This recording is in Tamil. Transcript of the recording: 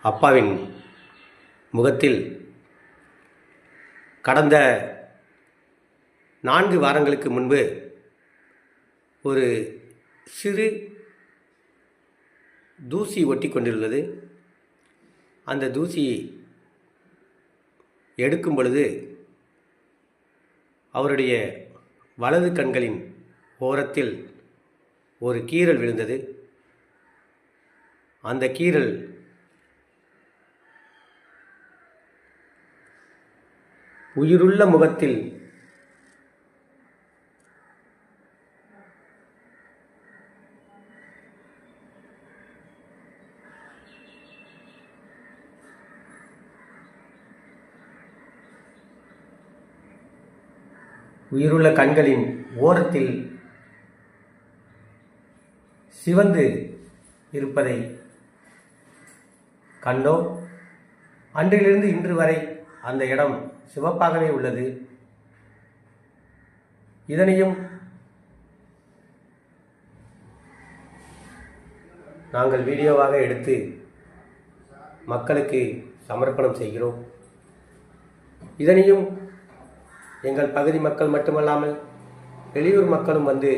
அப்பாவின் முகத்தில் கடந்த 4 வாரங்களுக்கு முன்பு ஒரு சிறு தூசி ஒட்டி கொண்டிருந்தது. அந்த தூசி எடுக்கும் பொழுது அவருடைய வலது கண்களின் ஓரத்தில் ஒரு கீறல் விழுந்தது. அந்த கீறல் உயிருள்ள முகத்தில் உயிருள்ள கண்களின் ஓரத்தில் சிவந்து இருப்பதை கண்டோம். அன்றிலிருந்து இன்று வரை அந்த இடம் சிவப்பாகவே உள்ளது. இதனையும் நாங்கள் வீடியோவாக எடுத்து மக்களுக்கு சமர்ப்பணம் செய்கிறோம். இதனையும் எங்கள் பகுதி மக்கள் மட்டுமல்லாமல் வெளியூர் மக்களும் வந்து